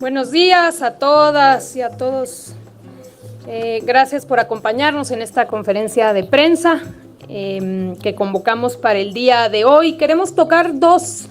Buenos días a todas y a todos. Gracias por acompañarnos en esta conferencia de prensa que convocamos para el día de hoy. Queremos tocar dos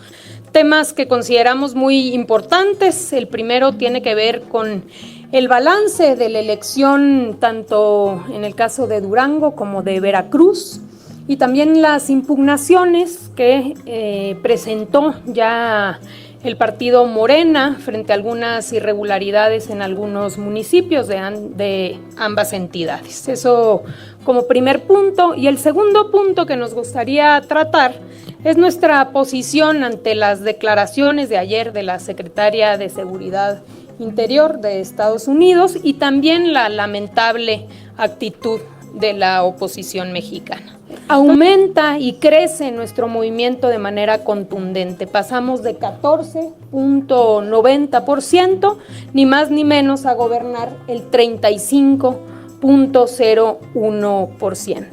temas que consideramos muy importantes. El primero tiene que ver con el balance de la elección, tanto en el caso de Durango como de Veracruz, y también las impugnaciones que presentó ya el partido Morena frente a algunas irregularidades en algunos municipios de ambas entidades. Eso como primer punto. Y el segundo punto que nos gustaría tratar es nuestra posición ante las declaraciones de ayer de la secretaria de Seguridad Interior de Estados Unidos y también la lamentable actitud de la oposición mexicana. Aumenta y crece nuestro movimiento de manera contundente. Pasamos de 14.90%, ni más ni menos, a gobernar el 35.01%.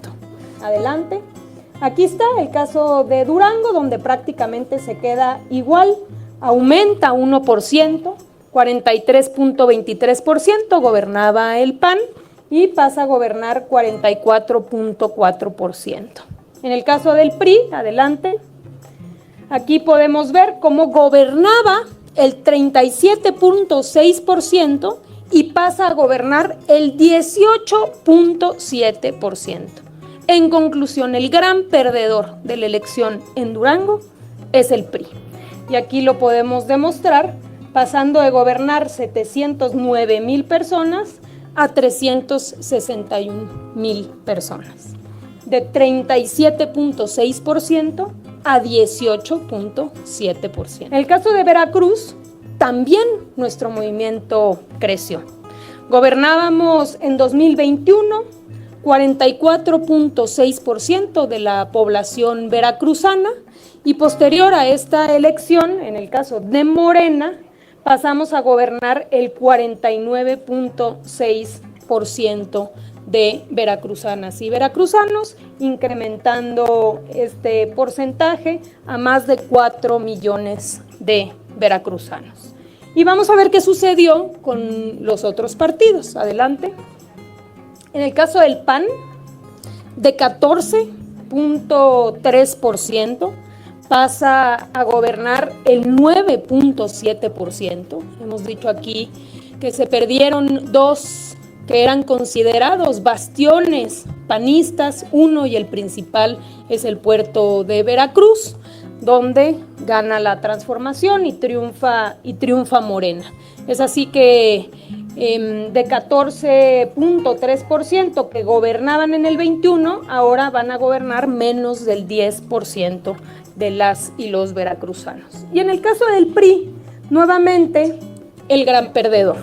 Adelante. Aquí está el caso de Durango, donde prácticamente se queda igual. Aumenta 1%, 43.23% gobernaba el PAN, y pasa a gobernar 44.4%. En el caso del PRI, adelante, aquí podemos ver cómo gobernaba el 37.6% y pasa a gobernar el 18.7%. En conclusión, el gran perdedor de la elección en Durango es el PRI. Y aquí lo podemos demostrar pasando de gobernar 709,000 personas a 361,000 personas, de 37.6% a 18.7%. En el caso de Veracruz, también nuestro movimiento creció. Gobernábamos en 2021 44.6% de la población veracruzana, y posterior a esta elección, en el caso de Morena, pasamos a gobernar el 49.6% de veracruzanas y veracruzanos, incrementando este porcentaje a más de 4 millones de veracruzanos. Y vamos a ver qué sucedió con los otros partidos. Adelante. En el caso del PAN, de 14.3%, pasa a gobernar el 9.7%. Hemos dicho aquí que se perdieron dos que eran considerados bastiones panistas. Uno, y el principal, es el puerto de Veracruz, donde gana la transformación y triunfa Morena. Es así que de 14.3% que gobernaban en el 21, ahora van a gobernar menos del 10% de las y los veracruzanos. Y en el caso del PRI, nuevamente el gran perdedor.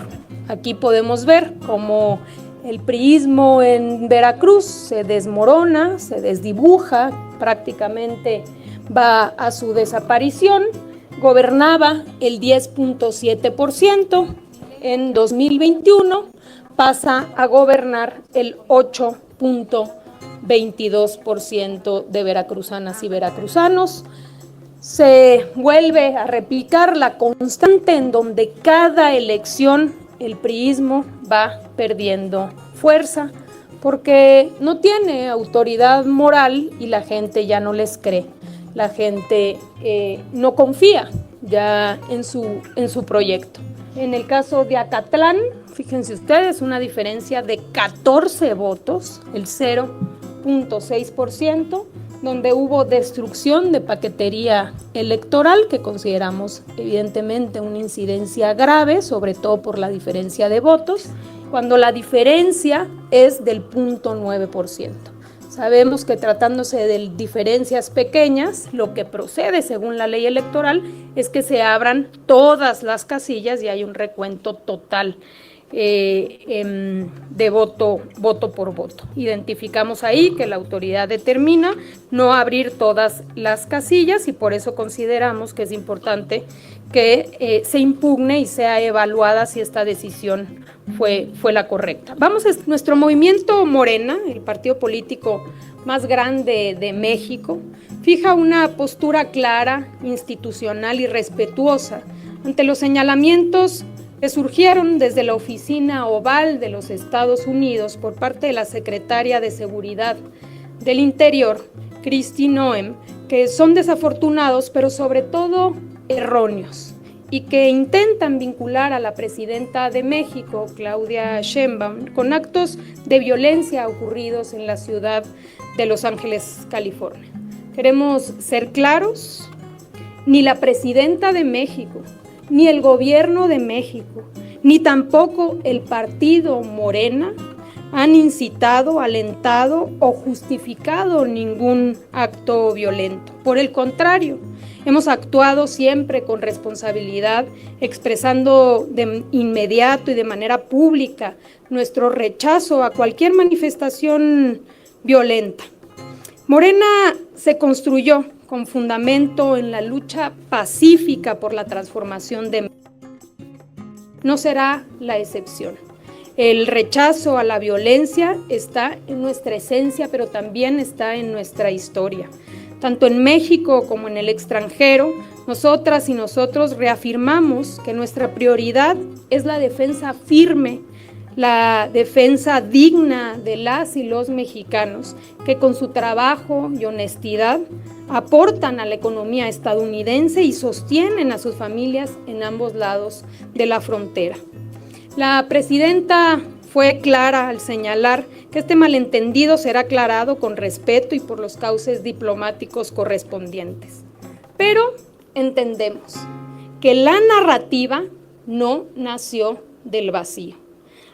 Aquí podemos ver cómo el priismo en Veracruz se desmorona, se desdibuja, prácticamente va a su desaparición. Gobernaba el 10.7%, en 2021 pasa a gobernar el 8.22% de veracruzanas y veracruzanos. Se vuelve a replicar la constante en donde cada elección el priismo va perdiendo fuerza porque no tiene autoridad moral y la gente ya no les cree. La gente no confía ya en su proyecto. En el caso de Acatlán, fíjense ustedes, una diferencia de 14 votos, el 0.6%, donde hubo destrucción de paquetería electoral, que consideramos evidentemente una incidencia grave, sobre todo por la diferencia de votos, cuando la diferencia es del 0.9%. Sabemos que tratándose de diferencias pequeñas, lo que procede según la ley electoral es que se abran todas las casillas y hay un recuento total de voto por voto. Identificamos ahí que la autoridad determina no abrir todas las casillas y por eso consideramos que es importante que se impugne y sea evaluada si esta decisión fue la correcta. Nuestro movimiento Morena, el partido político más grande de México, fija una postura clara, institucional y respetuosa ante los señalamientos que surgieron desde la Oficina Oval de los Estados Unidos por parte de la Secretaria de Seguridad del Interior, Kristi Noem, que son desafortunados, pero sobre todo erróneos, y que intentan vincular a la presidenta de México, Claudia Sheinbaum, con actos de violencia ocurridos en la ciudad de Los Ángeles, California. Queremos ser claros: ni la presidenta de México, ni el gobierno de México, ni tampoco el partido Morena han incitado, alentado o justificado ningún acto violento. Por el contrario, hemos actuado siempre con responsabilidad, expresando de inmediato y de manera pública nuestro rechazo a cualquier manifestación violenta. Morena se construyó con fundamento en la lucha pacífica por la transformación de México. No será la excepción. El rechazo a la violencia está en nuestra esencia, pero también está en nuestra historia. Tanto en México como en el extranjero, nosotras y nosotros reafirmamos que nuestra prioridad es la defensa firme, la defensa digna de las y los mexicanos que con su trabajo y honestidad aportan a la economía estadounidense y sostienen a sus familias en ambos lados de la frontera. La presidenta fue clara al señalar que este malentendido será aclarado con respeto y por los cauces diplomáticos correspondientes. Pero entendemos que la narrativa no nació del vacío.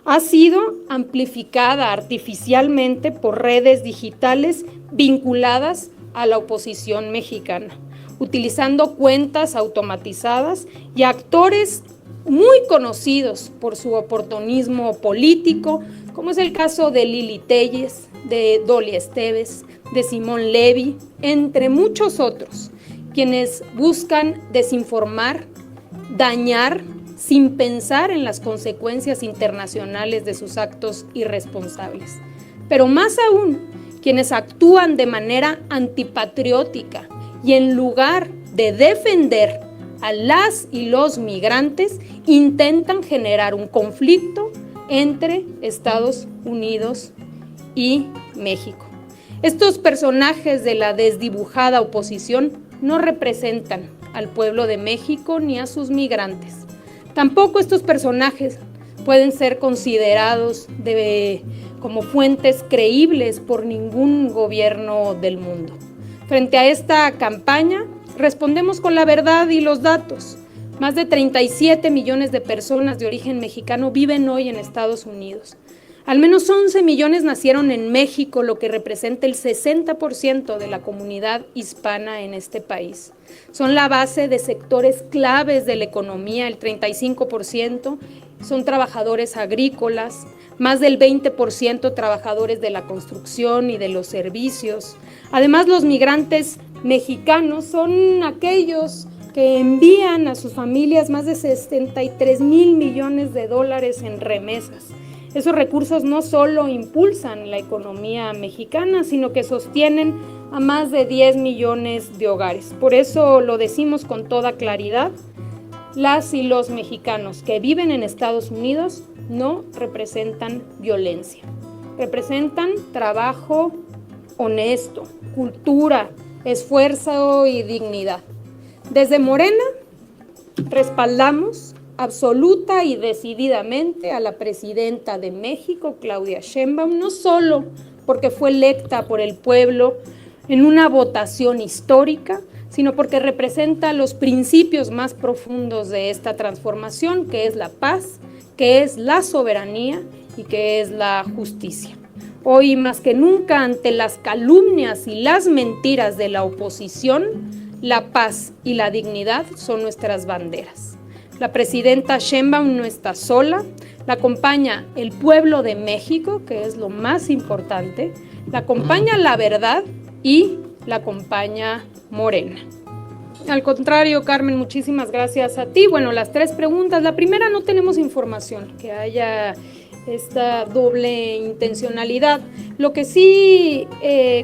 Ha sido amplificada artificialmente por redes digitales vinculadas a la oposición mexicana, utilizando cuentas automatizadas y actores muy conocidos por su oportunismo político, como es el caso de Lili Téllez, de Dolly Esteves, de Simón Levy, entre muchos otros, quienes buscan desinformar, dañar, sin pensar en las consecuencias internacionales de sus actos irresponsables. Pero más aún, quienes actúan de manera antipatriótica y en lugar de defender a las y los migrantes, intentan generar un conflicto entre Estados Unidos y México. Estos personajes de la desdibujada oposición no representan al pueblo de México ni a sus migrantes. Tampoco estos personajes pueden ser considerados como fuentes creíbles por ningún gobierno del mundo. Frente a esta campaña, respondemos con la verdad y los datos. Más de 37 millones de personas de origen mexicano viven hoy en Estados Unidos. Al menos 11 millones nacieron en México, lo que representa el 60% de la comunidad hispana en este país. Son la base de sectores claves de la economía, el 35% son trabajadores agrícolas, más del 20% trabajadores de la construcción y de los servicios. Además, los migrantes mexicanos son aquellos que envían a sus familias más de 63,000 millones de dólares en remesas. Esos recursos no solo impulsan la economía mexicana, sino que sostienen a más de 10 millones de hogares. Por eso lo decimos con toda claridad: las y los mexicanos que viven en Estados Unidos no representan violencia, representan trabajo honesto, cultura, esfuerzo y dignidad. Desde Morena respaldamos absoluta y decididamente a la presidenta de México, Claudia Sheinbaum, no solo porque fue electa por el pueblo en una votación histórica, sino porque representa los principios más profundos de esta transformación, que es la paz, que es la soberanía y que es la justicia. Hoy más que nunca, ante las calumnias y las mentiras de la oposición, la paz y la dignidad son nuestras banderas. La presidenta Sheinbaum no está sola, la acompaña el pueblo de México, que es lo más importante, la acompaña la verdad y la acompaña Morena. Al contrario, Carmen, muchísimas gracias a ti. Bueno, las tres preguntas. La primera, no tenemos información que haya esta doble intencionalidad. Lo que sí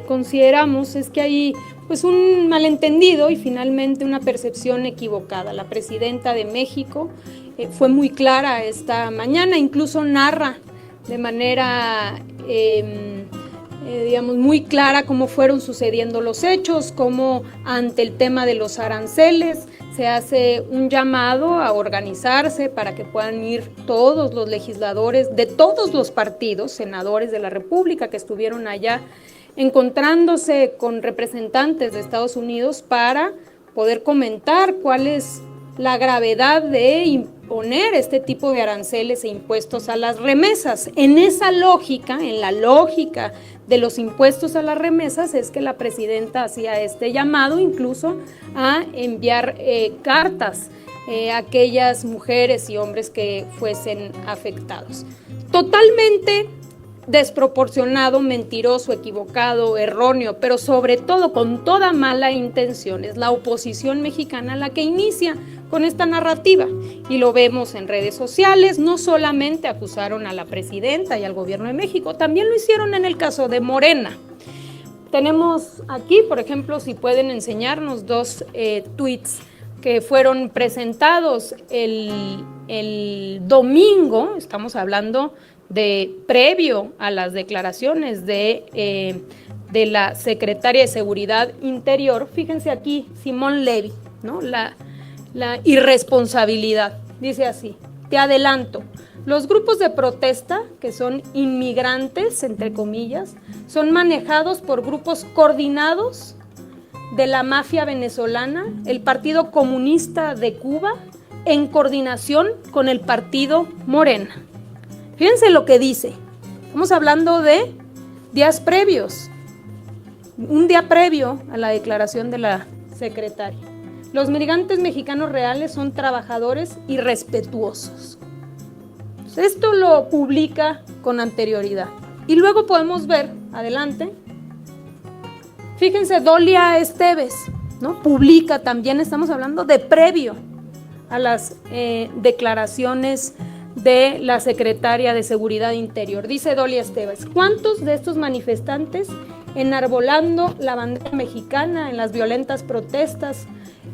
consideramos es que hay pues un malentendido y finalmente una percepción equivocada. La presidenta de México fue muy clara esta mañana, incluso narra de manera digamos, muy clara cómo fueron sucediendo los hechos, cómo ante el tema de los aranceles se hace un llamado a organizarse para que puedan ir todos los legisladores de todos los partidos, senadores de la República que estuvieron allá, encontrándose con representantes de Estados Unidos para poder comentar cuál es la gravedad de imponer este tipo de aranceles e impuestos a las remesas. En esa lógica, en la lógica de los impuestos a las remesas, es que la presidenta hacía este llamado incluso a enviar cartas a aquellas mujeres y hombres que fuesen afectados. Totalmente desproporcionado, mentiroso, equivocado, erróneo, pero sobre todo con toda mala intención. Es la oposición mexicana la que inicia con esta narrativa y lo vemos en redes sociales. No solamente acusaron a la presidenta y al gobierno de México, también lo hicieron en el caso de Morena. Tenemos aquí, por ejemplo, si pueden enseñarnos dos tweets que fueron presentados el domingo, estamos hablando de previo a las declaraciones de la secretaria de Seguridad Interior. Fíjense aquí, Simón Levy, ¿no? La irresponsabilidad. Dice así: te adelanto, los grupos de protesta, que son inmigrantes, entre comillas, son manejados por grupos coordinados de la mafia venezolana, el Partido Comunista de Cuba, en coordinación con el Partido Morena. Fíjense lo que dice. Estamos hablando de días previos, un día previo a la declaración de la secretaria. Los migrantes mexicanos reales son trabajadores y respetuosos. Esto lo publica con anterioridad. Y luego podemos ver, adelante, fíjense, Dolia Esteves, ¿no? Publica también, estamos hablando de previo a las declaraciones de la secretaria de Seguridad Interior. Dice Dolia Esteves: ¿cuántos de estos manifestantes enarbolando la bandera mexicana en las violentas protestas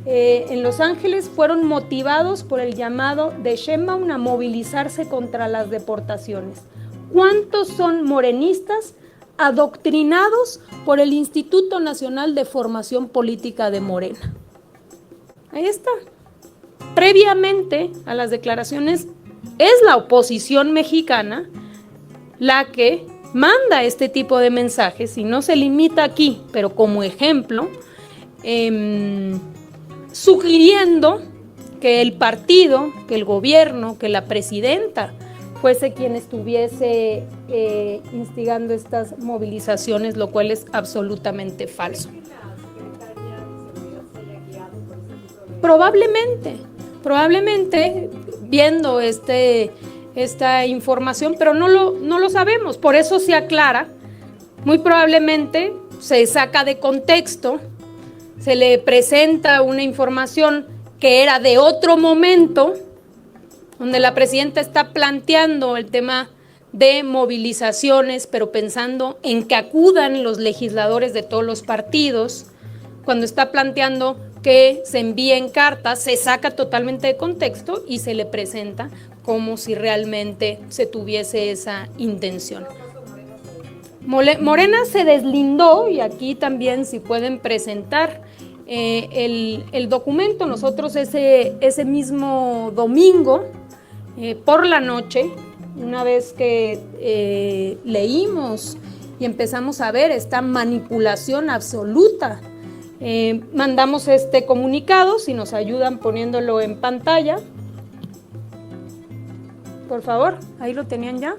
en Los Ángeles fueron motivados por el llamado de Sheinbaum a movilizarse contra las deportaciones? ¿Cuántos son morenistas adoctrinados por el Instituto Nacional de Formación Política de Morena? Ahí está. Previamente a las declaraciones, es la oposición mexicana la que manda este tipo de mensajes y no se limita aquí, pero como ejemplo, sugiriendo que el partido, que el gobierno, que la presidenta fuese quien estuviese instigando estas movilizaciones, lo cual es absolutamente falso. Probablemente viendo esta información, pero no lo sabemos, por eso se aclara. Muy probablemente se saca de contexto, se le presenta una información que era de otro momento, donde la presidenta está planteando el tema de movilizaciones, pero pensando en que acudan los legisladores de todos los partidos. Cuando está planteando que se envíen cartas, se saca totalmente de contexto y se le presenta como si realmente se tuviese esa intención. Morena se deslindó, y aquí también si pueden presentar el documento. Nosotros ese mismo domingo, por la noche, una vez que leímos y empezamos a ver esta manipulación absoluta, mandamos este comunicado. Si nos ayudan poniéndolo en pantalla, por favor. Ahí lo tenían ya.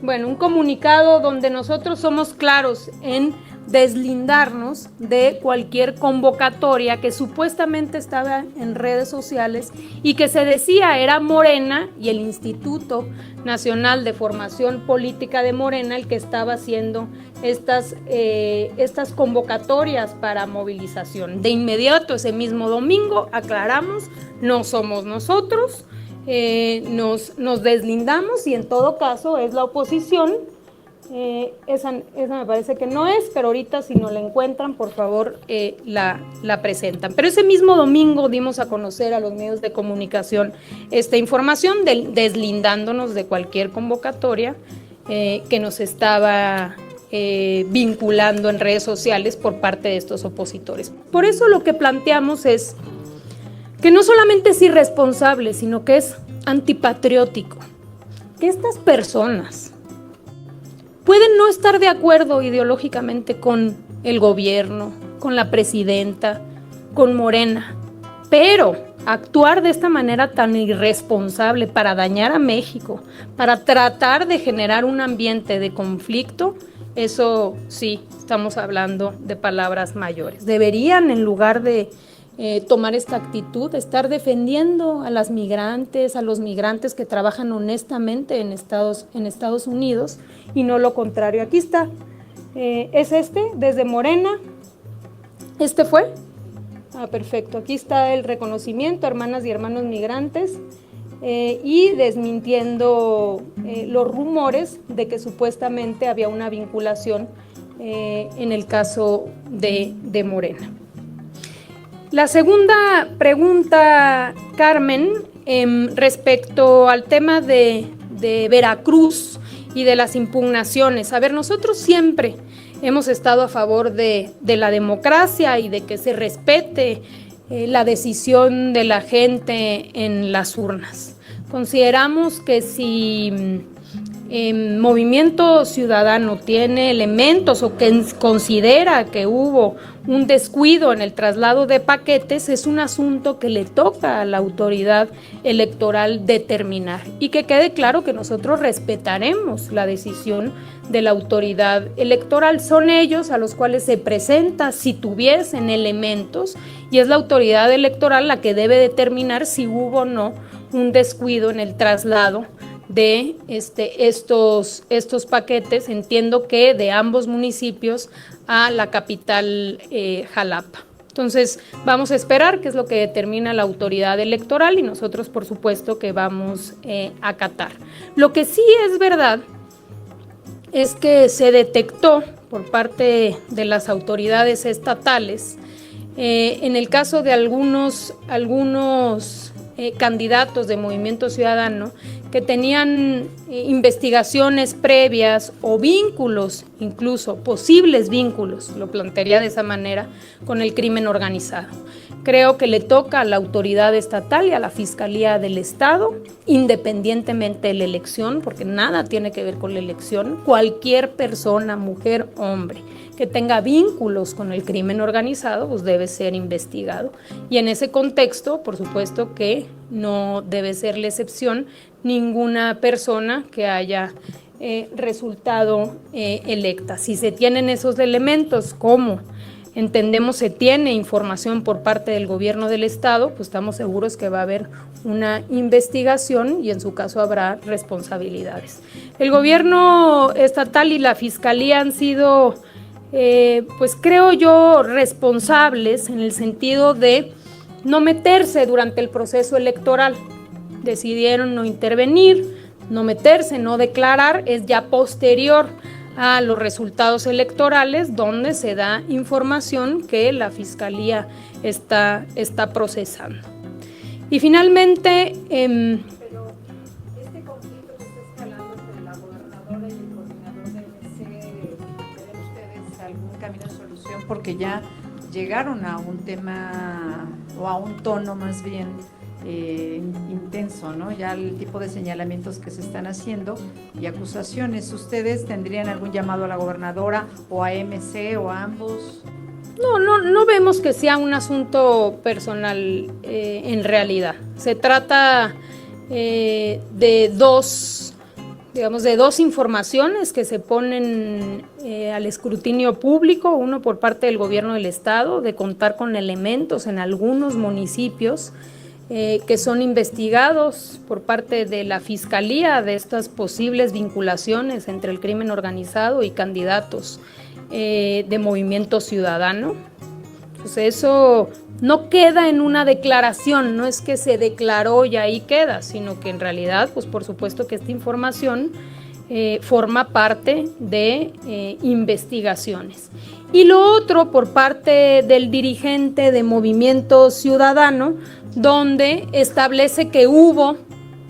Bueno, un comunicado donde nosotros somos claros en deslindarnos de cualquier convocatoria que supuestamente estaba en redes sociales y que se decía era Morena y el Instituto Nacional de Formación Política de Morena el que estaba haciendo estas convocatorias para movilización. De inmediato, ese mismo domingo, aclaramos, no somos nosotros, nos deslindamos, y en todo caso es la oposición Esa me parece que no es, pero ahorita si no la encuentran, por favor, la presentan. Pero ese mismo domingo dimos a conocer a los medios de comunicación esta información, deslindándonos de cualquier convocatoria que nos estaba vinculando en redes sociales por parte de estos opositores. Por eso lo que planteamos es que no solamente es irresponsable, sino que es antipatriótico, que estas personas pueden no estar de acuerdo ideológicamente con el gobierno, con la presidenta, con Morena, pero actuar de esta manera tan irresponsable para dañar a México, para tratar de generar un ambiente de conflicto, eso sí, estamos hablando de palabras mayores. Deberían, en lugar de tomar esta actitud, estar defendiendo a las migrantes, a los migrantes que trabajan honestamente en Estados Unidos, y no lo contrario. Aquí está, es desde Morena, fue. Perfecto, aquí está el reconocimiento, hermanas y hermanos migrantes, y desmintiendo los rumores de que supuestamente había una vinculación en el caso de Morena. La segunda pregunta, Carmen, respecto al tema de Veracruz y de las impugnaciones. A ver, nosotros siempre hemos estado a favor de la democracia y de que se respete la decisión de la gente en las urnas. Consideramos que si Movimiento Ciudadano tiene elementos o que considera que hubo un descuido en el traslado de paquetes, es un asunto que le toca a la autoridad electoral determinar, y que quede claro que nosotros respetaremos la decisión de la autoridad electoral. Son ellos a los cuales se presenta si tuviesen elementos, y es la autoridad electoral la que debe determinar si hubo o no un descuido en el traslado de estos paquetes, entiendo que de ambos municipios a la capital Jalapa. Entonces vamos a esperar qué es lo que determina la autoridad electoral, y nosotros por supuesto que vamos a acatar. Lo que sí es verdad es que se detectó por parte de las autoridades estatales, en el caso de algunos candidatos de Movimiento Ciudadano, que tenían investigaciones previas o vínculos, incluso posibles vínculos, lo plantearía de esa manera, con el crimen organizado. Creo que le toca a la autoridad estatal y a la Fiscalía del Estado, independientemente de la elección, porque nada tiene que ver con la elección, cualquier persona, mujer, hombre, que tenga vínculos con el crimen organizado, pues debe ser investigado. Y en ese contexto, por supuesto que no debe ser la excepción ninguna persona que haya resultado electa. Si se tienen esos elementos, como entendemos se tiene información por parte del gobierno del estado, pues estamos seguros que va a haber una investigación y en su caso habrá responsabilidades. El gobierno estatal y la fiscalía han sido, pues creo yo, responsables en el sentido de no meterse durante el proceso electoral. Decidieron no intervenir, no meterse, no declarar, es ya posterior a los resultados electorales donde se da información que la Fiscalía está procesando. Y finalmente, pero este conflicto que está escalando entre la gobernadora y el coordinador de MC, ¿ven ustedes algún camino de solución? Porque ya llegaron a un tema, o a un tono más bien intenso, ¿no? Ya el tipo de señalamientos que se están haciendo y acusaciones. ¿Ustedes tendrían algún llamado a la gobernadora o a MC o a ambos? No vemos que sea un asunto personal en realidad. Se trata de dos informaciones que se ponen al escrutinio público, uno por parte del gobierno del estado, de contar con elementos en algunos municipios que son investigados por parte de la Fiscalía de estas posibles vinculaciones entre el crimen organizado y candidatos de Movimiento Ciudadano. Entonces eso no queda en una declaración, no es que se declaró y ahí queda, sino que en realidad, pues por supuesto que esta información forma parte de investigaciones. Y lo otro por parte del dirigente de Movimiento Ciudadano, donde establece que hubo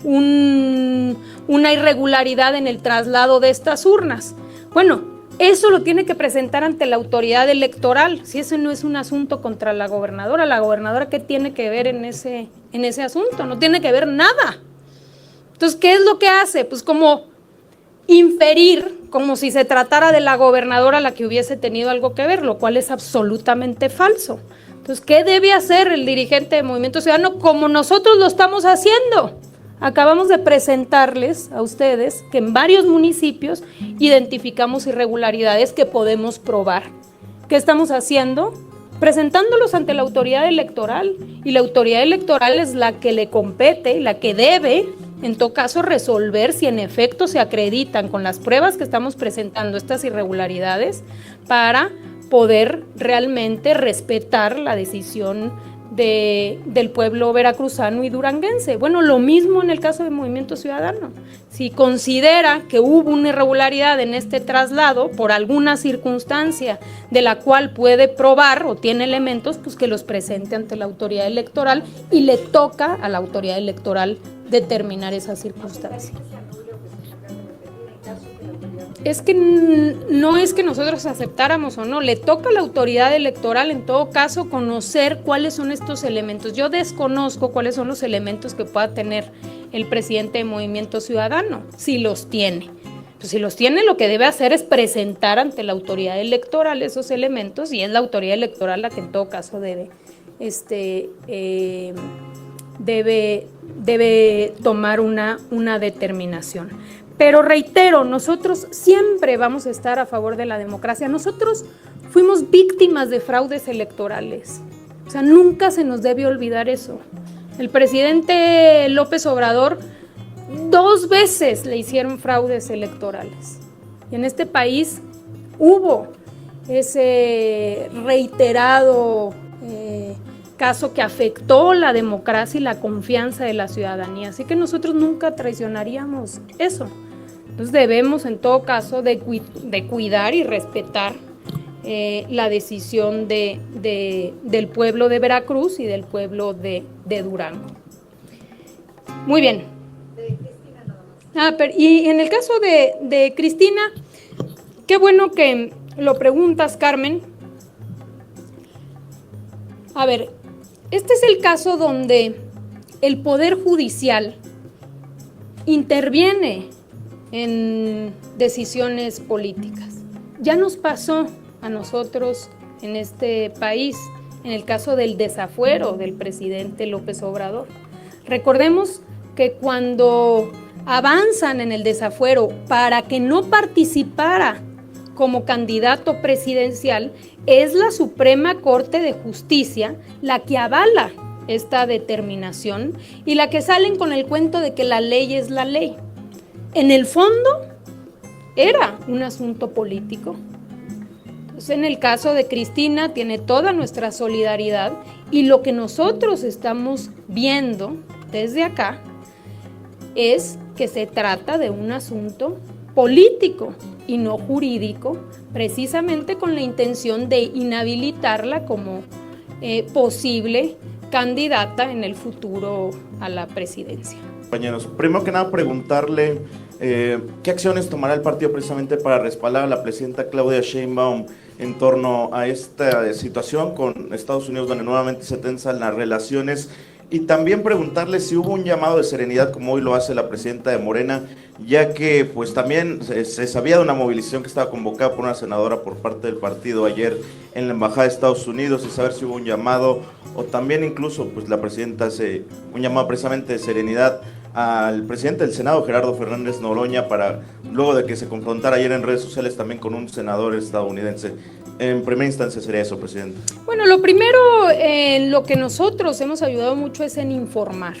una irregularidad en el traslado de estas urnas. Bueno, eso lo tiene que presentar ante la autoridad electoral. Si ese no es un asunto contra la gobernadora, ¿qué tiene que ver en ese asunto? No tiene que ver nada. Entonces, ¿qué es lo que hace? Pues como inferir, como si se tratara de la gobernadora la que hubiese tenido algo que ver, lo cual es absolutamente falso. Entonces, ¿qué debe hacer el dirigente de Movimiento Ciudadano? Como nosotros lo estamos haciendo. Acabamos de presentarles a ustedes que en varios municipios identificamos irregularidades que podemos probar. ¿Qué estamos haciendo? Presentándolos ante la autoridad electoral, y la autoridad electoral es la que le compete, la que debe, en todo caso, resolver si en efecto se acreditan con las pruebas que estamos presentando estas irregularidades para poder realmente respetar la decisión del pueblo veracruzano y duranguense. Bueno, lo mismo en el caso del Movimiento Ciudadano. Si considera que hubo una irregularidad en este traslado por alguna circunstancia de la cual puede probar o tiene elementos, pues que los presente ante la autoridad electoral, y le toca a la autoridad electoral determinar esa circunstancia. Es que no es que nosotros aceptáramos o no, le toca a la autoridad electoral en todo caso conocer cuáles son estos elementos. Yo desconozco cuáles son los elementos que pueda tener el presidente de Movimiento Ciudadano, si los tiene. Pues si los tiene, lo que debe hacer es presentar ante la autoridad electoral esos elementos, y es la autoridad electoral la que en todo caso debe tomar una determinación. Pero reitero, nosotros siempre vamos a estar a favor de la democracia. Nosotros fuimos víctimas de fraudes electorales. O sea, nunca se nos debe olvidar eso. El presidente López Obrador 2 veces le hicieron fraudes electorales. Y en este país hubo ese reiterado caso que afectó la democracia y la confianza de la ciudadanía. Así que nosotros nunca traicionaríamos eso. Entonces debemos en todo caso de cuidar y respetar la decisión del pueblo de Veracruz y del pueblo de Durango. Muy bien. Y en el caso de Cristina, qué bueno que lo preguntas, Carmen. A ver, este es el caso donde el Poder Judicial interviene en decisiones políticas. Ya nos pasó a nosotros en este país, en el caso del desafuero del presidente López Obrador. Recordemos que cuando avanzan en el desafuero para que no participara como candidato presidencial, es la Suprema Corte de Justicia la que avala esta determinación y la que salen con el cuento de que la ley es la ley. En el fondo, era un asunto político. Entonces, en el caso de Cristina, tiene toda nuestra solidaridad, y lo que nosotros estamos viendo desde acá es que se trata de un asunto político y no jurídico, precisamente con la intención de inhabilitarla como posible candidata en el futuro a la presidencia. Compañeros, primero que nada preguntarle qué acciones tomará el partido precisamente para respaldar a la presidenta Claudia Sheinbaum en torno a esta situación con Estados Unidos, donde nuevamente se tensan las relaciones, y también preguntarle si hubo un llamado de serenidad como hoy lo hace la presidenta de Morena, ya que pues también se sabía de una movilización que estaba convocada por una senadora por parte del partido ayer en la Embajada de Estados Unidos, y saber si hubo un llamado, o también incluso pues la presidenta hace un llamado precisamente de serenidad al presidente del Senado, Gerardo Fernández Noroña, para luego de que se confrontara ayer en redes sociales también con un senador estadounidense. En primera instancia sería eso, presidente. Bueno, lo primero, lo que nosotros hemos ayudado mucho es en informar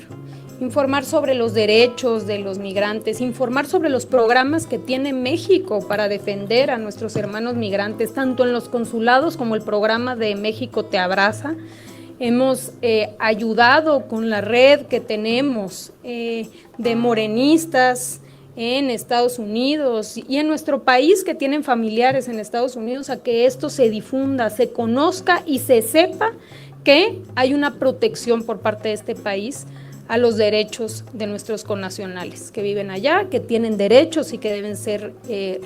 sobre los derechos de los migrantes, informar sobre los programas que tiene México para defender a nuestros hermanos migrantes, tanto en los consulados como el programa de México Te Abraza. Hemos ayudado con la red que tenemos de morenistas en Estados Unidos y en nuestro país que tienen familiares en Estados Unidos a que esto se difunda, se conozca y se sepa que hay una protección por parte de este país a los derechos de nuestros connacionales que viven allá, que tienen derechos y que deben ser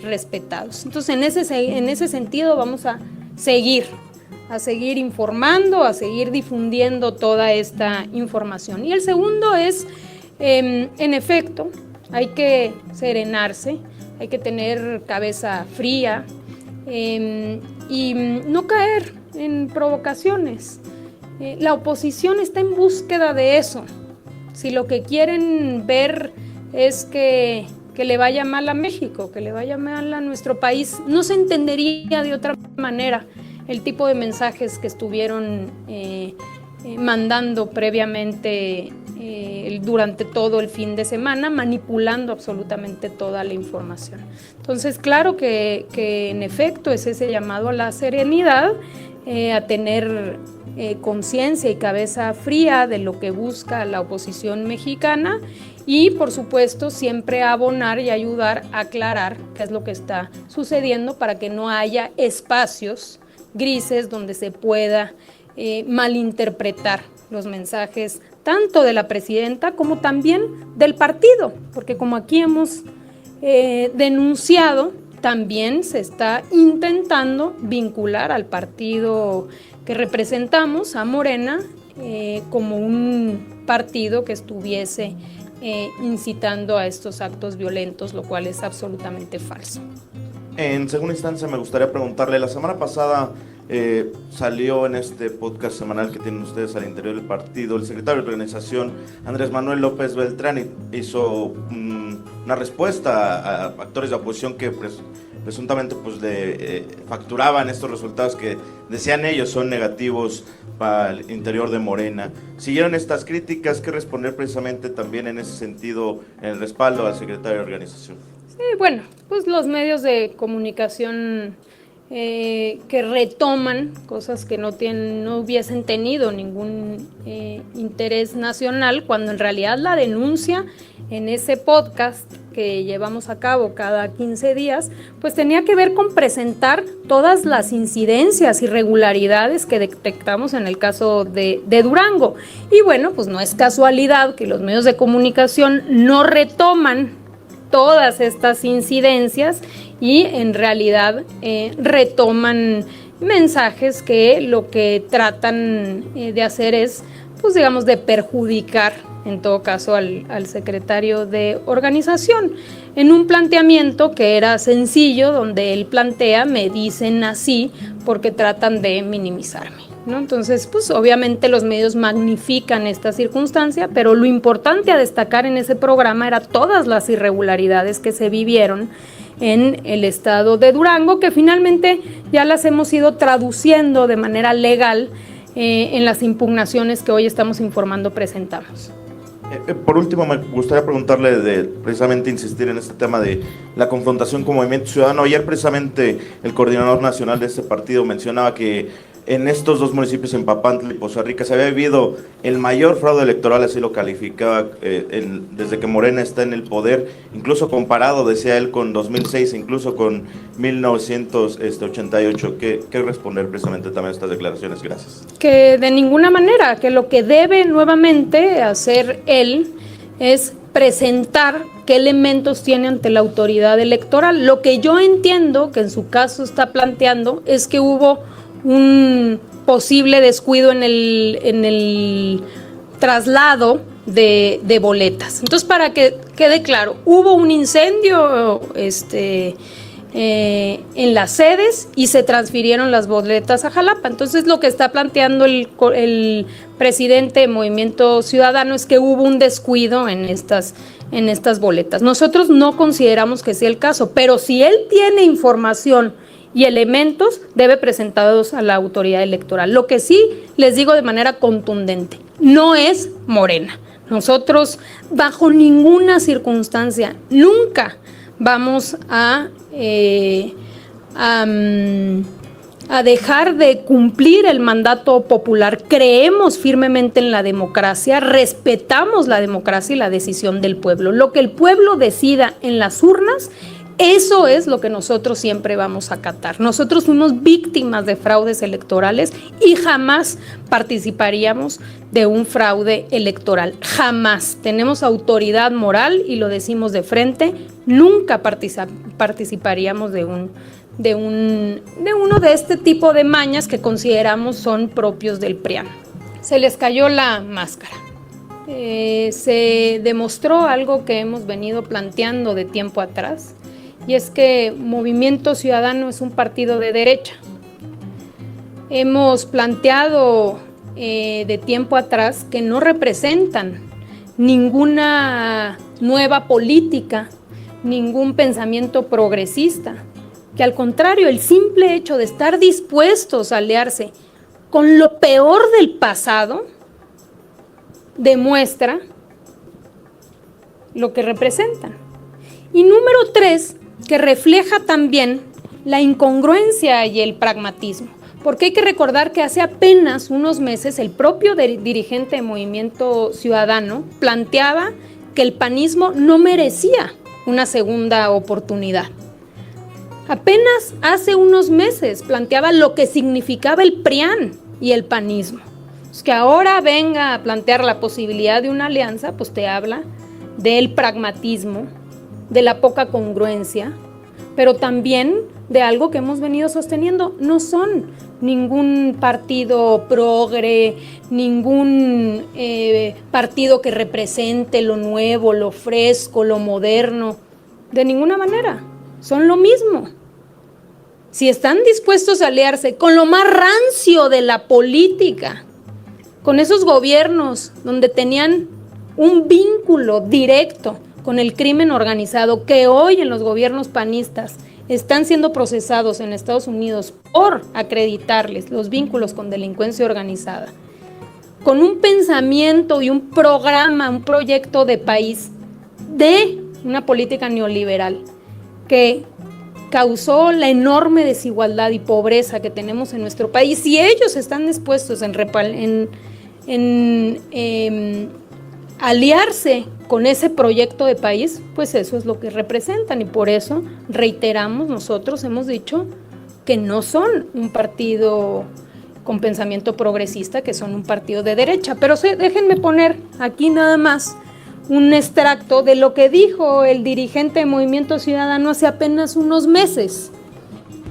respetados. Entonces, en ese sentido vamos a seguir informando, a seguir difundiendo toda esta información. Y el segundo es, en efecto, hay que serenarse, hay que tener cabeza fría y no caer en provocaciones. La oposición está en búsqueda de eso. Si lo que quieren ver es que le vaya mal a México, que le vaya mal a nuestro país, no se entendería de otra manera el tipo de mensajes que estuvieron mandando previamente durante todo el fin de semana, manipulando absolutamente toda la información. Entonces, claro que en efecto es ese llamado a la serenidad, a tener conciencia y cabeza fría de lo que busca la oposición mexicana y, por supuesto, siempre abonar y ayudar a aclarar qué es lo que está sucediendo para que no haya espacios grises donde se pueda malinterpretar los mensajes tanto de la presidenta como también del partido, porque como aquí hemos denunciado, también se está intentando vincular al partido que representamos, a Morena, como un partido que estuviese incitando a estos actos violentos, lo cual es absolutamente falso. En segunda instancia, me gustaría preguntarle, la semana pasada salió en este podcast semanal que tienen ustedes al interior del partido, el secretario de organización, Andrés Manuel López Beltrán, hizo una respuesta a actores de oposición que presuntamente pues, facturaban estos resultados que decían ellos son negativos para el interior de Morena. ¿Siguieron estas críticas? ¿Qué responder precisamente también en ese sentido, en el respaldo al secretario de organización? Sí, bueno, pues los medios de comunicación que retoman cosas que no hubiesen tenido ningún interés nacional, cuando en realidad la denuncia en ese podcast que llevamos a cabo cada 15 días, pues tenía que ver con presentar todas las incidencias, irregularidades que detectamos en el caso de Durango. Y bueno, pues no es casualidad que los medios de comunicación no retoman todas estas incidencias y en realidad retoman mensajes que lo que tratan de hacer es, pues digamos, de perjudicar en todo caso al secretario de organización, en un planteamiento que era sencillo, donde él plantea, me dicen así porque tratan de minimizarme, ¿no? Entonces, pues obviamente los medios magnifican esta circunstancia, pero lo importante a destacar en ese programa era todas las irregularidades que se vivieron en el estado de Durango, que finalmente ya las hemos ido traduciendo de manera legal en las impugnaciones que hoy estamos informando presentamos. Por último, me gustaría preguntarle precisamente insistir en este tema de la confrontación con Movimiento Ciudadano. Ayer precisamente el coordinador nacional de este partido mencionaba que en estos dos municipios, en Papantla y Poza Rica, se había vivido el mayor fraude electoral, así lo calificaba, desde que Morena está en el poder, incluso comparado, decía él, con 2006, incluso con 1988. ¿Qué responder precisamente también a estas declaraciones? Gracias. Que de ninguna manera, que lo que debe nuevamente hacer él es presentar qué elementos tiene ante la autoridad electoral. Lo que yo entiendo que en su caso está planteando es que hubo un posible descuido en el traslado de boletas. Entonces, para que quede claro, hubo un incendio en las sedes y se transfirieron las boletas a Jalapa. Entonces, lo que está planteando el presidente de Movimiento Ciudadano es que hubo un descuido en estas boletas. Nosotros no consideramos que sea el caso, pero si él tiene información y elementos, debe presentarlos a la autoridad electoral. Lo que sí les digo de manera contundente, no es Morena. Nosotros, bajo ninguna circunstancia, nunca vamos a a dejar de cumplir el mandato popular. Creemos firmemente en la democracia, respetamos la democracia y la decisión del pueblo. Lo que el pueblo decida en las urnas, eso es lo que nosotros siempre vamos a acatar. Nosotros fuimos víctimas de fraudes electorales y jamás participaríamos de un fraude electoral. Jamás. Tenemos autoridad moral y lo decimos de frente. Nunca participaríamos de uno de este tipo de mañas que consideramos son propios del PRIAN. Se les cayó la máscara. Se demostró algo que hemos venido planteando de tiempo atrás, y es que Movimiento Ciudadano es un partido de derecha. Hemos planteado de tiempo atrás que no representan ninguna nueva política, ningún pensamiento progresista, que al contrario, el simple hecho de estar dispuestos a aliarse con lo peor del pasado demuestra lo que representan. Y número 3, que refleja también la incongruencia y el pragmatismo, porque hay que recordar que hace apenas unos meses el propio dirigente de Movimiento Ciudadano planteaba que el panismo no merecía una segunda oportunidad. Apenas hace unos meses planteaba lo que significaba el PRIAN y el panismo. Pues que ahora venga a plantear la posibilidad de una alianza, pues te habla del pragmatismo, de la poca congruencia, pero también de algo que hemos venido sosteniendo. No son ningún partido progre, ningún partido que represente lo nuevo, lo fresco, lo moderno. De ninguna manera, son lo mismo. Si están dispuestos a aliarse con lo más rancio de la política, con esos gobiernos donde tenían un vínculo directo con el crimen organizado, que hoy en los gobiernos panistas están siendo procesados en Estados Unidos por acreditarles los vínculos con delincuencia organizada, con un pensamiento y un programa, un proyecto de país de una política neoliberal que causó la enorme desigualdad y pobreza que tenemos en nuestro país, y ellos están dispuestos en aliarse con ese proyecto de país, pues eso es lo que representan, y por eso reiteramos, nosotros hemos dicho que no son un partido con pensamiento progresista, que son un partido de derecha. Pero déjenme poner aquí nada más un extracto de lo que dijo el dirigente de Movimiento Ciudadano hace apenas unos meses.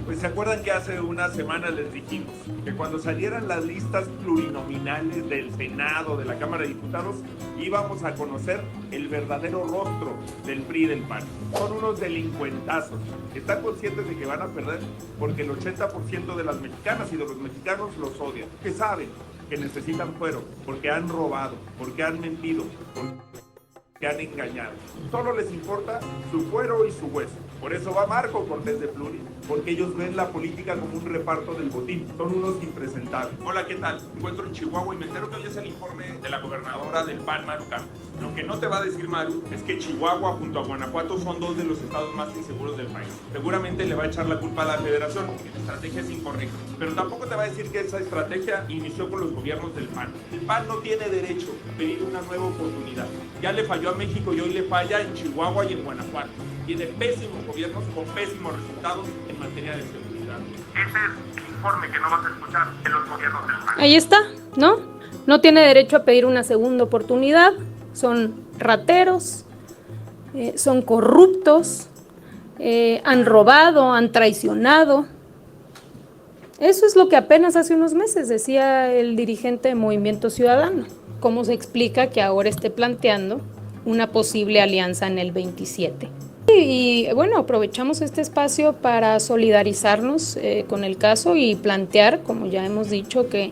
Pues se acuerdan que hace una semana les dijimos que cuando salieran las listas plurinominales del Senado, de la Cámara de Diputados, íbamos a conocer el verdadero rostro del PRI y del PAN. Son unos delincuentazos. Están conscientes de que van a perder porque el 80% de las mexicanas y de los mexicanos los odian. Que saben que necesitan fuero porque han robado, porque han mentido, porque han engañado. Solo les importa su fuero y su hueso. Por eso va Marco Cortés de Pluri, porque ellos ven la política como un reparto del botín. Son unos impresentables. Hola, ¿qué tal? Me encuentro en Chihuahua y me entero que hoy es el informe de la gobernadora del PAN, Maru Campos. Lo que no te va a decir Maru es que Chihuahua junto a Guanajuato son dos de los estados más inseguros del país. Seguramente le va a echar la culpa a la federación, porque la estrategia es incorrecta. Pero tampoco te va a decir que esa estrategia inició con los gobiernos del PAN. El PAN no tiene derecho a pedir una nueva oportunidad. Ya le falló a México y hoy le falla en Chihuahua y en Guanajuato. Tiene pésimos gobiernos con pésimos resultados en materia de seguridad. Ese es el informe que no vas a escuchar de los gobiernos del PAN. Ahí está, ¿no? No tiene derecho a pedir una segunda oportunidad. Son rateros, son corruptos, han robado, han traicionado. Eso es lo que apenas hace unos meses decía el dirigente de Movimiento Ciudadano. ¿Cómo se explica que ahora esté planteando una posible alianza en el 27? Y bueno, aprovechamos este espacio para solidarizarnos con el caso y plantear, como ya hemos dicho, que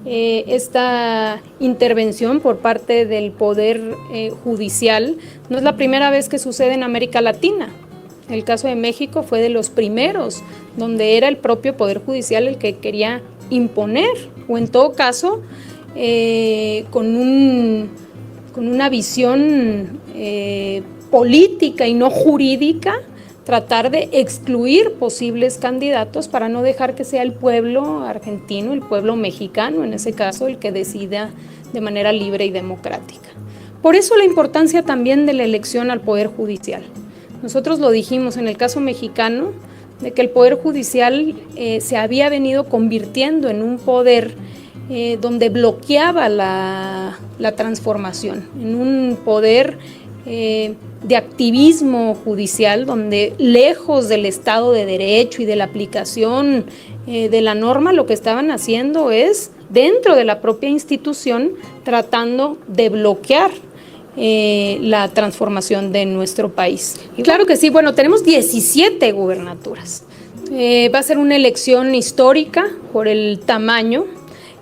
esta intervención por parte del Poder Judicial no es la primera vez que sucede en América Latina. El caso de México fue de los primeros, donde era el propio Poder Judicial el que quería imponer, o en todo caso, con una visión política y no jurídica tratar de excluir posibles candidatos para no dejar que sea el pueblo argentino, el pueblo mexicano, en ese caso, el que decida de manera libre y democrática. Por eso la importancia también de la elección al Poder Judicial. Nosotros lo dijimos en el caso mexicano, de que el Poder Judicial se había venido convirtiendo en un poder donde bloqueaba la transformación, en un poder de activismo judicial, donde lejos del Estado de Derecho y de la aplicación de la norma, lo que estaban haciendo es, dentro de la propia institución, tratando de bloquear la transformación de nuestro país. Y claro que sí, bueno, tenemos 17 gubernaturas. Va a ser una elección histórica por el tamaño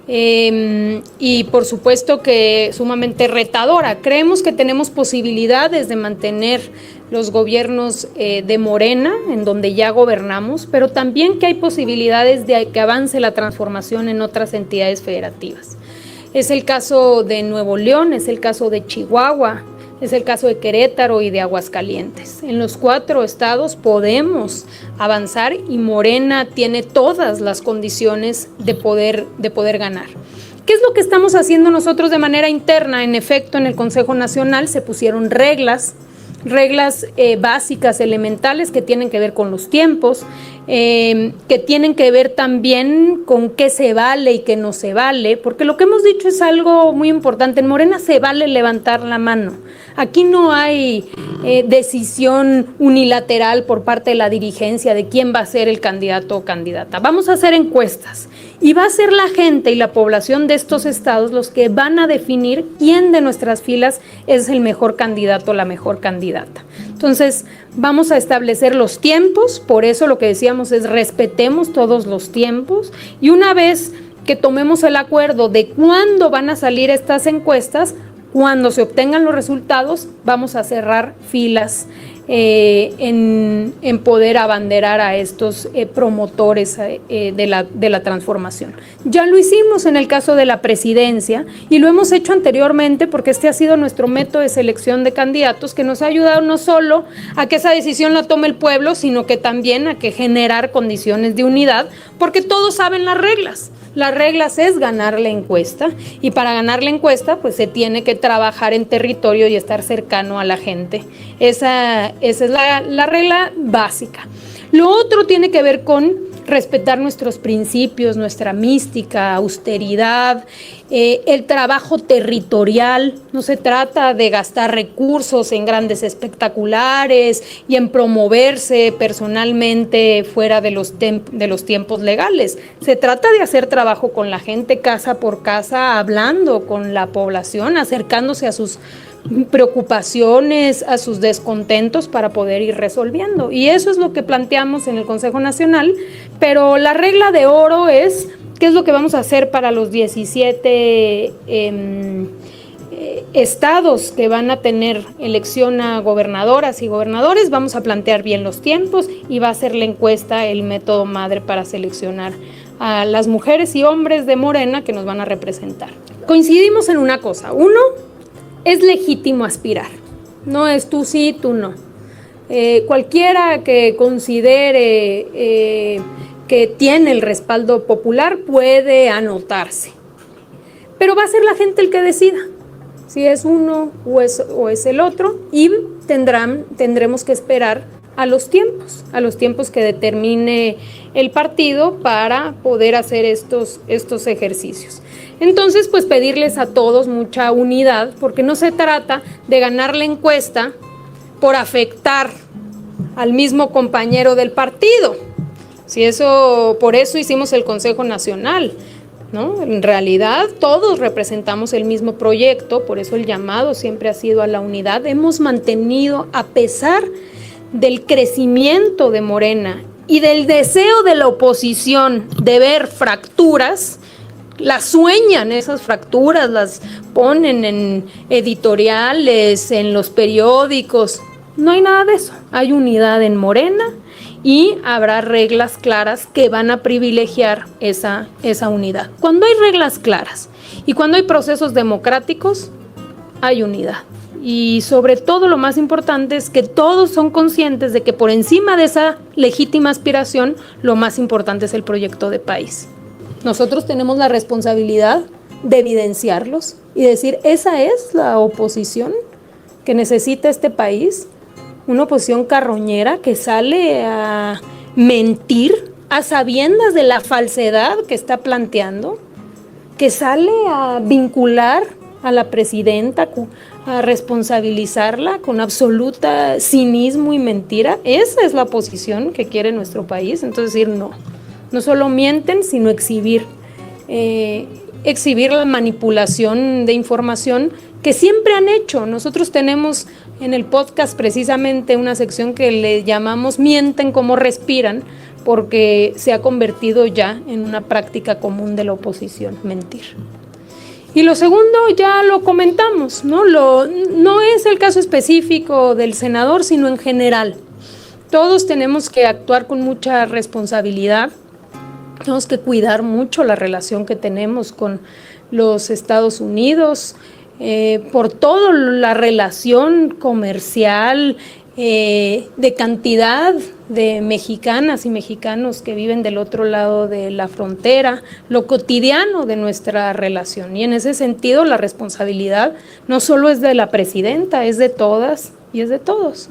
y por supuesto que sumamente retadora. Creemos que tenemos posibilidades de mantener los gobiernos de Morena, en donde ya gobernamos, pero también que hay posibilidades de que avance la transformación en otras entidades federativas. Es el caso de Nuevo León, es el caso de Chihuahua, es el caso de Querétaro y de Aguascalientes. En los 4 estados podemos avanzar y Morena tiene todas las condiciones de poder ganar. ¿Qué es lo que estamos haciendo nosotros de manera interna? En efecto, en el Consejo Nacional se pusieron reglas básicas, elementales, que tienen que ver con los tiempos, que tienen que ver también con qué se vale y qué no se vale, porque lo que hemos dicho es algo muy importante. En Morena se vale levantar la mano. Aquí no hay decisión unilateral por parte de la dirigencia de quién va a ser el candidato o candidata. Vamos a hacer encuestas y va a ser la gente y la población de estos estados los que van a definir quién de nuestras filas es el mejor candidato o la mejor candidata. Entonces, vamos a establecer los tiempos, por eso lo que decíamos es respetemos todos los tiempos, y una vez que tomemos el acuerdo de cuándo van a salir estas encuestas, cuando se obtengan los resultados, vamos a cerrar filas en poder abanderar a estos promotores de la transformación. Ya lo hicimos en el caso de la presidencia y lo hemos hecho anteriormente porque este ha sido nuestro método de selección de candidatos, que nos ha ayudado no solo a que esa decisión la tome el pueblo, sino que también a que generar condiciones de unidad, porque todos saben las reglas. Las reglas es ganar la encuesta, y para ganar la encuesta pues se tiene que trabajar en territorio y estar cercano a la gente. Esa es la regla básica. Lo otro tiene que ver con respetar nuestros principios, nuestra mística, austeridad, el trabajo territorial. No se trata de gastar recursos en grandes espectaculares y en promoverse personalmente fuera de los tiempos legales. Se trata de hacer trabajo con la gente, casa por casa, hablando con la población, acercándose a sus preocupaciones, a sus descontentos, para poder ir resolviendo. Y eso es lo que planteamos en el Consejo Nacional, pero la regla de oro es qué es lo que vamos a hacer para los 17 estados que van a tener elección a gobernadoras y gobernadores. Vamos a plantear bien los tiempos y va a ser la encuesta el método madre para seleccionar a las mujeres y hombres de Morena que nos van a representar. Coincidimos en una cosa: uno, es legítimo aspirar, no es tú sí, tú no. Cualquiera que considere que tiene el respaldo popular puede anotarse, pero va a ser la gente el que decida si es uno o es el otro, y tendremos que esperar a los tiempos que determine el partido para poder hacer estos ejercicios. Entonces, pues pedirles a todos mucha unidad, porque no se trata de ganar la encuesta por afectar al mismo compañero del partido. Por eso hicimos el Consejo Nacional, ¿no? En realidad todos representamos el mismo proyecto, por eso el llamado siempre ha sido a la unidad. Hemos mantenido, a pesar del crecimiento de Morena y del deseo de la oposición de ver fracturas, las sueñan esas fracturas, las ponen en editoriales, en los periódicos. No hay nada de eso. Hay unidad en Morena y habrá reglas claras que van a privilegiar esa unidad. Cuando hay reglas claras y cuando hay procesos democráticos, hay unidad. Y sobre todo lo más importante es que todos son conscientes de que por encima de esa legítima aspiración, lo más importante es el proyecto de país. Nosotros tenemos la responsabilidad de evidenciarlos y decir, esa es la oposición que necesita este país, una oposición carroñera que sale a mentir a sabiendas de la falsedad que está planteando, que sale a vincular a la presidenta, a responsabilizarla con absoluta cinismo y mentira. Esa es la oposición que quiere nuestro país. Entonces decir, no solo mienten, sino exhibir la manipulación de información que siempre han hecho. Nosotros tenemos en el podcast precisamente una sección que le llamamos Mienten como respiran, porque se ha convertido ya en una práctica común de la oposición, mentir. Y lo segundo ya lo comentamos, ¿no? No es el caso específico del senador, sino en general. Todos tenemos que actuar con mucha responsabilidad, tenemos que cuidar mucho la relación que tenemos con los Estados Unidos, por toda la relación comercial, de cantidad de mexicanas y mexicanos que viven del otro lado de la frontera, lo cotidiano de nuestra relación. Y en ese sentido la responsabilidad no solo es de la presidenta, es de todas y es de todos.